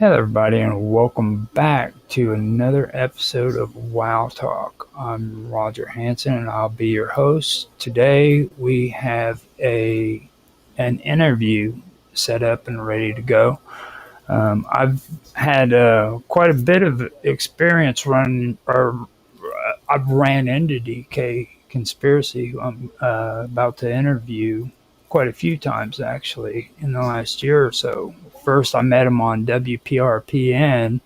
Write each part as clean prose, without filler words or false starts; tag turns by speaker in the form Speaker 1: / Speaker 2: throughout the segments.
Speaker 1: Hello, everybody, and welcome back to another episode of WWOW Talk. I'm Roger Hanson, and I'll be your host. Today, we have an interview set up and ready to go. I've had quite a bit of experience running, or I've ran into DK Conspiracy, who I'm about to interview quite a few times actually in the last year or so. First, I met him on WPRPN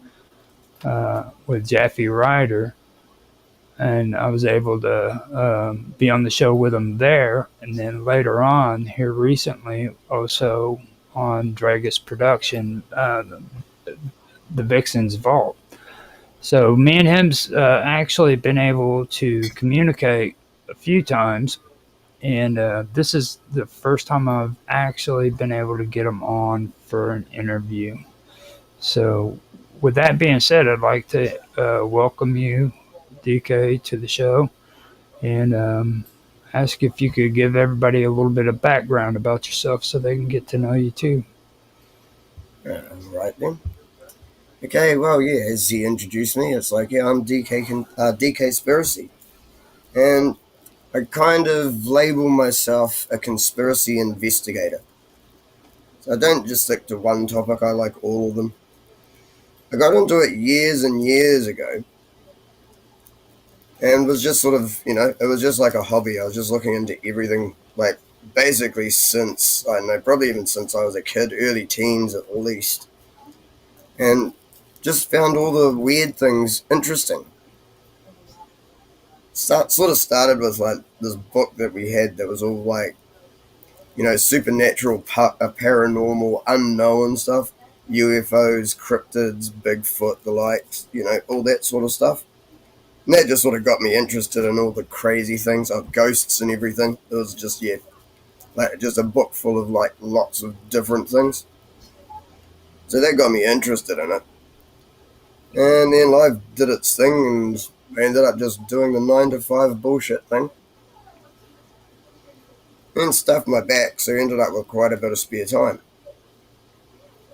Speaker 1: with Jeffy Ryder, and I was able to be on the show with him there. And then later on, here recently, also on Dragus Production, the Vixen's Vault. So me and him's actually been able to communicate a few times, and this is the first time I've actually been able to get him on for an interview. So, with that being said, I'd like to welcome you, DK, to the show, and ask if you could give everybody a little bit of background about yourself so they can get to know you too.
Speaker 2: Right then. Okay, well, yeah, as he introduced me, it's like, yeah, I'm DK Conspiracy. And I kind of label myself a conspiracy investigator. So I don't just stick to one topic, I like all of them. I got into it years and years ago and was just sort of, it was just like a hobby. I was just looking into everything, like basically since, I don't know, probably even since I was a kid, early teens at least. And just found all the weird things interesting. Sort of started with like this book that we had that was all like, supernatural, paranormal, unknown stuff, UFOs, cryptids, Bigfoot, the likes, all that sort of stuff. And that just sort of got me interested in all the crazy things, of ghosts and everything. It was just, yeah, like just a book full of like lots of different things. So that got me interested in it. And then life did its thing, and I ended up just doing the 9 to 5 bullshit thing. And stuffed my back, so I ended up with quite a bit of spare time.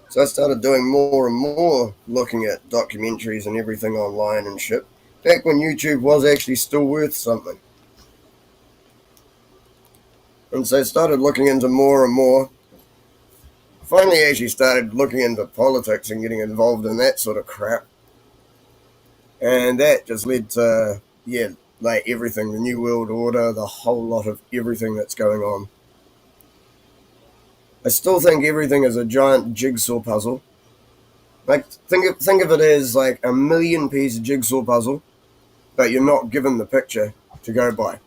Speaker 2: So I started doing more and more, looking at documentaries and everything online and shit, back when YouTube was actually still worth something. And so I started looking into more and more. Finally actually started looking into politics and getting involved in that sort of crap. And that just led to, yeah, like everything, the New World Order, the whole lot of everything that's going on. I still think everything is a giant jigsaw puzzle. Like, think of it as like a 1,000,000-piece jigsaw puzzle, but you're not given the picture to go by.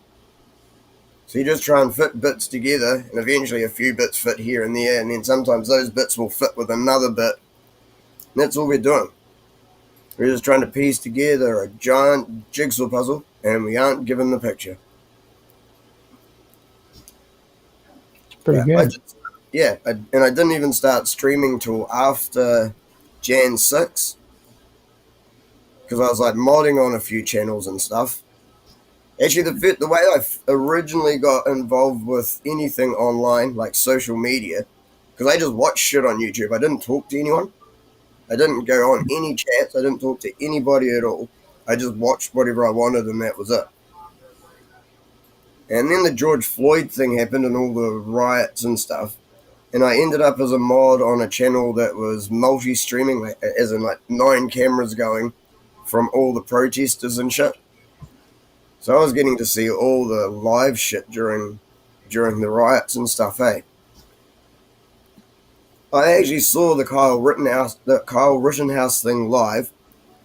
Speaker 2: So you just try and fit bits together, and eventually a few bits fit here and there, and then sometimes those bits will fit with another bit. And that's all we're doing. We're just trying to piece together a giant jigsaw puzzle, and we aren't given the picture.
Speaker 1: Pretty good.
Speaker 2: And I didn't even start streaming till after Jan 6, because I was like modding on a few channels and stuff. Actually, the way I originally got involved with anything online, like social media, because I just watched shit on YouTube. I didn't talk to anyone. I didn't go on any chats. I didn't talk to anybody at all. I just watched whatever I wanted, and that was it. And then the George Floyd thing happened and all the riots and stuff. And I ended up as a mod on a channel that was multi-streaming, like, as in like 9 cameras going from all the protesters and shit. So I was getting to see all the live shit during the riots and stuff, hey. I actually saw the Kyle Rittenhouse thing live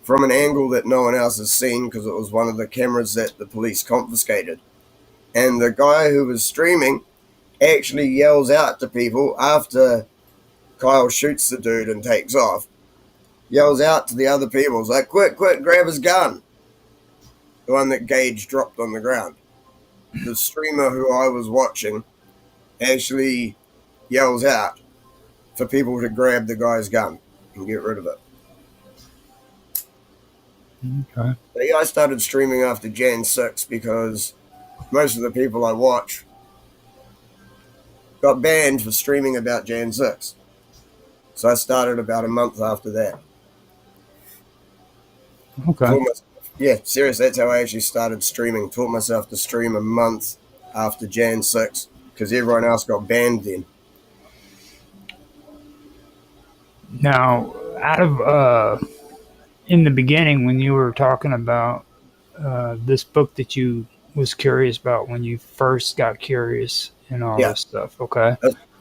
Speaker 2: from an angle that no one else has seen, because it was one of the cameras that the police confiscated. And the guy who was streaming actually yells out to people after Kyle shoots the dude and takes off. Yells out to the other people, it's like, quick, grab his gun. The one that Gage dropped on the ground. The streamer who I was watching actually yells out for people to grab the guy's gun and get rid of it.
Speaker 1: Okay.
Speaker 2: But yeah, I started streaming after Jan 6 because most of the people I watch got banned for streaming about Jan 6. So I started about a month after that.
Speaker 1: Okay.
Speaker 2: Taught myself, yeah, serious. That's how I actually started streaming. Taught myself to stream a month after Jan 6 because everyone else got banned then.
Speaker 1: Now, out of in the beginning, when you were talking about this book that you was curious about when you first got curious and all
Speaker 2: Yeah,
Speaker 1: this stuff, okay?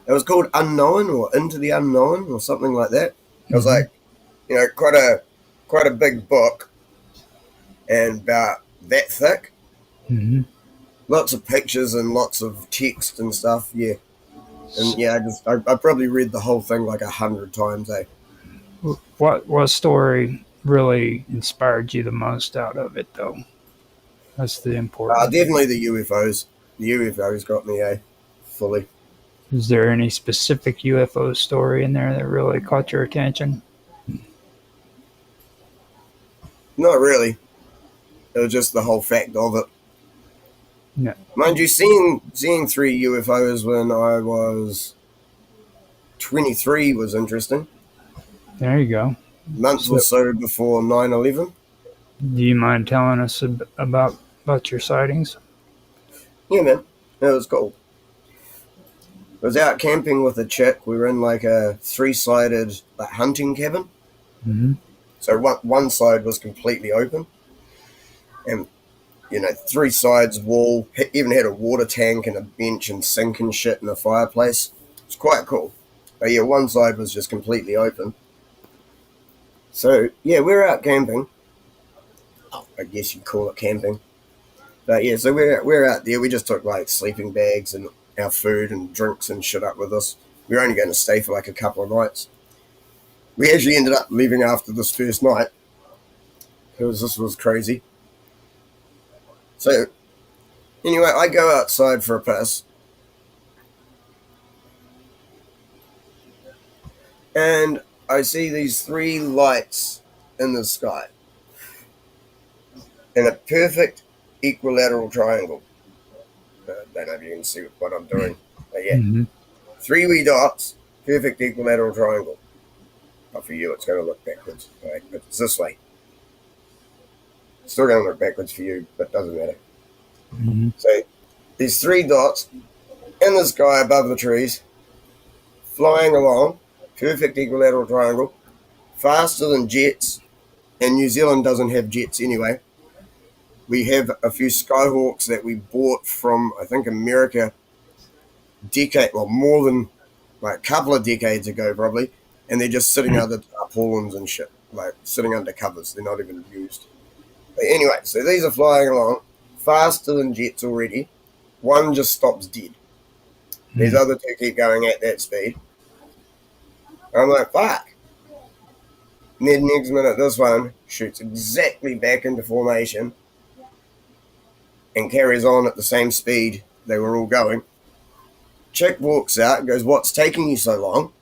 Speaker 2: it was called Unknown or Into the Unknown or something like that. It was
Speaker 1: Mm-hmm.
Speaker 2: like, quite a big book and about that thick.
Speaker 1: Mm-hmm.
Speaker 2: Lots of pictures and lots of text and stuff. Yeah, and yeah, I probably read the whole thing like 100 times.
Speaker 1: What story really inspired you the most out of it, though? That's the important thing.
Speaker 2: Definitely the UFOs. The UFOs got me, fully.
Speaker 1: Is there any specific UFO story in there that really caught your attention?
Speaker 2: Not really. It was just the whole fact of it.
Speaker 1: No.
Speaker 2: Mind you, seeing 3 UFOs when I was 23 was interesting.
Speaker 1: There you go.
Speaker 2: A month or
Speaker 1: So,
Speaker 2: so before 9/11.
Speaker 1: do you mind telling us about your sightings?
Speaker 2: Yeah, man. It was cool. I was out camping with a chick. We were in like a 3-sided like hunting cabin.
Speaker 1: Mm-hmm.
Speaker 2: So one side was completely open, and 3 sides wall. Even had a water tank and a bench and sink and shit in the fireplace. It's quite cool. But yeah, one side was just completely open. So yeah, we were out camping. I guess you'd call it camping. But yeah, so we're out there. We just took like sleeping bags and our food and drinks and shit up with us. We were only going to stay for like a couple of nights. We actually ended up leaving after this first night because this was crazy. So anyway, I go outside for a piss, and I see these 3 lights in the sky in a perfect equilateral triangle. I don't know if you can see what I'm doing. But yeah,
Speaker 1: Mm-hmm.
Speaker 2: 3 wee dots, perfect equilateral triangle. But for you, it's going to look backwards. Right? But it's this way. It's still going to look backwards for you, but it doesn't matter.
Speaker 1: Mm-hmm.
Speaker 2: So these 3 dots in the sky above the trees, flying along, perfect equilateral triangle, faster than jets. And New Zealand doesn't have jets anyway. We have a few Skyhawks that we bought from, I think, America more than like a couple of decades ago, probably. And they're just sitting under tarpaulins and shit, like sitting under covers. They're not even used. But anyway, so these are flying along faster than jets already. One just stops dead. These other 2 keep going at that speed. I'm like, fuck. And then next minute, this one shoots exactly back into formation and carries on at the same speed they were all going. Chick walks out and goes, "What's taking you so long?"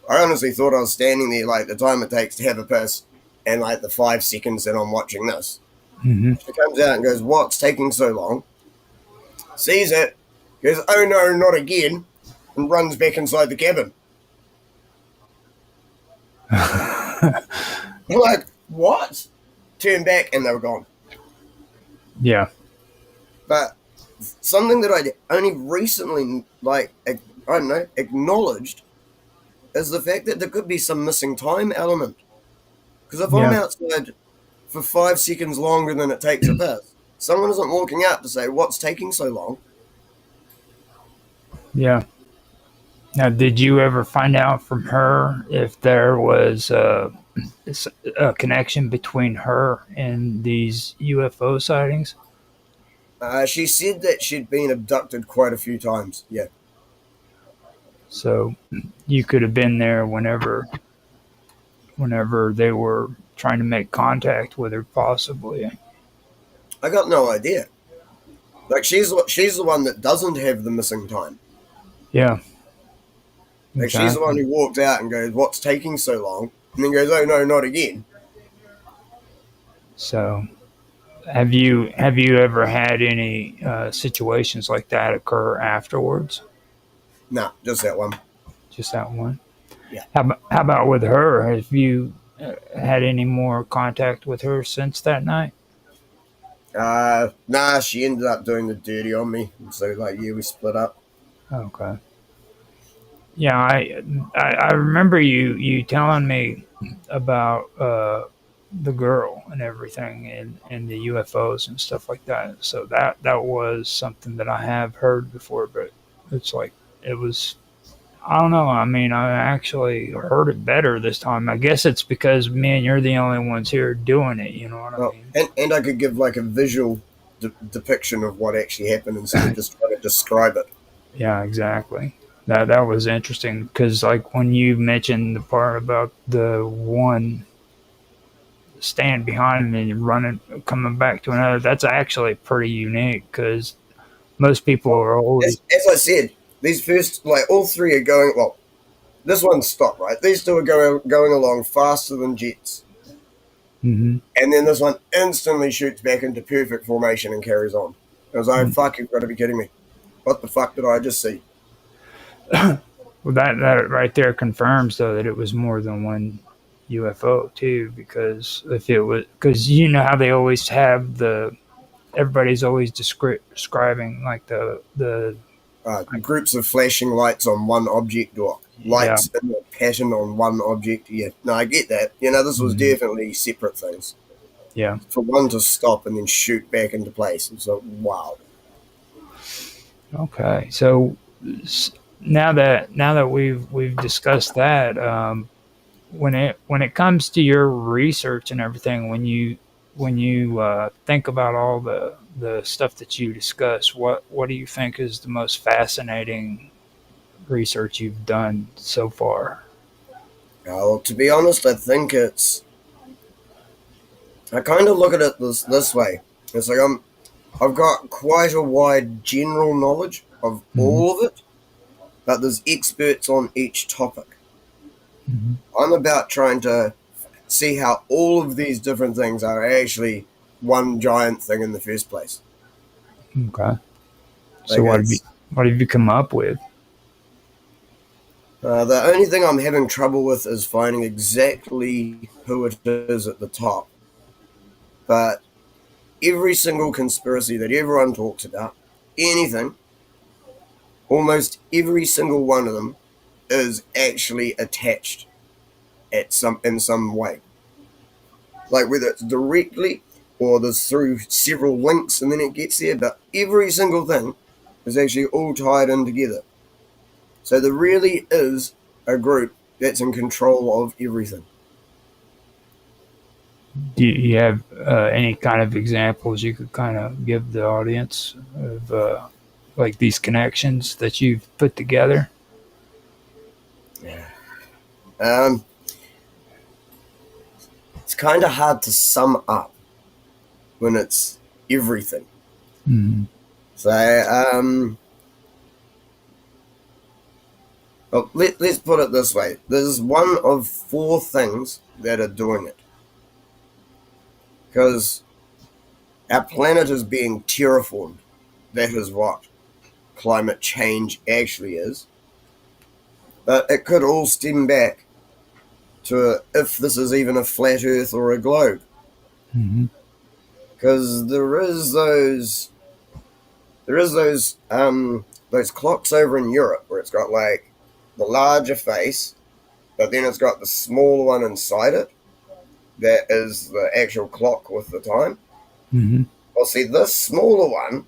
Speaker 2: I honestly thought I was standing there like the time it takes to have a piss and like the 5 seconds that I'm watching this.
Speaker 1: Mm-hmm.
Speaker 2: She comes out and goes, "What's taking so long?" Sees it, goes, "Oh no, not again," and runs back inside the cabin. I'm like, "What?" Turn back and they were gone.
Speaker 1: Yeah.
Speaker 2: But something that I only recently, like, I don't know, acknowledged is the fact that there could be some missing time element. Because if I'm
Speaker 1: Yeah.
Speaker 2: outside for 5 seconds longer than it takes a piss, someone isn't walking out to say, "What's taking so long?"
Speaker 1: Yeah. Now, did you ever find out from her if there was a connection between her and these UFO sightings?
Speaker 2: She said that she'd been abducted quite a few times. Yeah.
Speaker 1: So you could have been there whenever they were trying to make contact with her, possibly.
Speaker 2: I got no idea. Like, she's the one that doesn't have the missing time.
Speaker 1: Yeah.
Speaker 2: Like, she's the one
Speaker 1: Exactly.
Speaker 2: who walks out and goes, "What's taking so long?" And then goes, "Oh no, not again."
Speaker 1: So, have you ever had any situations like that occur afterwards?
Speaker 2: Nah, just that one.
Speaker 1: Just that one.
Speaker 2: Yeah.
Speaker 1: How about with her? Have you had any more contact with her since that night?
Speaker 2: Nah, she ended up doing the dirty on me. And so, like, yeah, we split up.
Speaker 1: Okay. Yeah, I remember you telling me about the girl and everything and the UFOs and stuff like that. So that was something that I have heard before, but it's like it was. I don't know. I mean, I actually heard it better this time. I guess it's because me and you're the only ones here doing it. You know what I
Speaker 2: Well,
Speaker 1: mean?
Speaker 2: and I could give like a visual depiction of what actually happened instead of just trying to describe it.
Speaker 1: Yeah, exactly. That was interesting because like when you mentioned the part about the one stand behind him and running, coming back to another, that's actually pretty unique because most people
Speaker 2: Well,
Speaker 1: are always.
Speaker 2: as I said, these first, like, all three are going, well, this one stopped, right? These two are going along faster than jets.
Speaker 1: Mhm.
Speaker 2: And then this one instantly shoots back into perfect formation and carries on. I was like, fuck, you've got to be kidding me. What the fuck did I just see?
Speaker 1: Well, that right there confirms though that it was more than one UFO too, because if it was, because you know how they always have the everybody's always describing like the
Speaker 2: Groups of flashing lights on one object or
Speaker 1: yeah.
Speaker 2: lights in a pattern on one object. Yeah, no, I get that. You know, this was
Speaker 1: Mhm.
Speaker 2: definitely separate things.
Speaker 1: Yeah.
Speaker 2: For one to stop and then shoot back into place. So, wow.
Speaker 1: Okay. So now that we've discussed that, when it comes to your research and everything, when you think about all the stuff that you discuss, what do you think is the most fascinating research you've done so far?
Speaker 2: Well, to be honest, I think I kind of look at it this way. It's like I've got quite a wide general knowledge of
Speaker 1: Mm-hmm.
Speaker 2: all of it, but there's experts on each topic.
Speaker 1: Mm-hmm.
Speaker 2: I'm about trying to see how all of these different things are actually one giant thing in the first place.
Speaker 1: Okay. So
Speaker 2: Like it's
Speaker 1: what have you come up with?
Speaker 2: the only thing I'm having trouble with is finding exactly who it is at the top. But every single conspiracy that everyone talks about, anything, almost every single one of them is actually attached at in some way. Like whether it's directly or there's through several links and then it gets there, but every single thing is actually all tied in together. So there really is a group that's in control of everything.
Speaker 1: Do you have any kind of examples you could kind of give the audience of like these connections that you've put together?
Speaker 2: Yeah. Um, it's kind of hard to sum up when it's everything.
Speaker 1: Mm-hmm.
Speaker 2: So, well, let's put it this way. There's one of four things that are doing it. Because our planet is being terraformed. That is what climate change actually is. But it could all stem back to if this is even a flat Earth or a globe.
Speaker 1: Mm-hmm.
Speaker 2: Because those clocks over in Europe where it's got like the larger face, but then it's got the smaller one inside it. That is the actual clock with the time.
Speaker 1: Mm-hmm.
Speaker 2: Well, see, this smaller one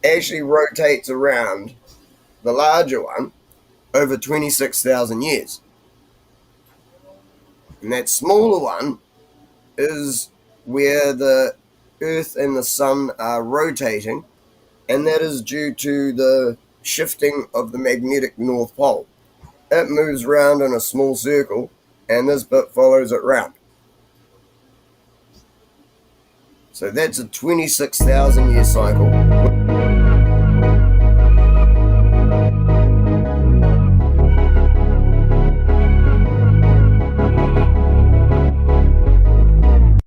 Speaker 2: actually rotates around the larger one over 26,000 years. And that smaller one is where the Earth and the Sun are rotating, and that is due to the shifting of the magnetic North Pole. It moves round in a small circle, and this bit follows it round. So that's a 26,000 year cycle.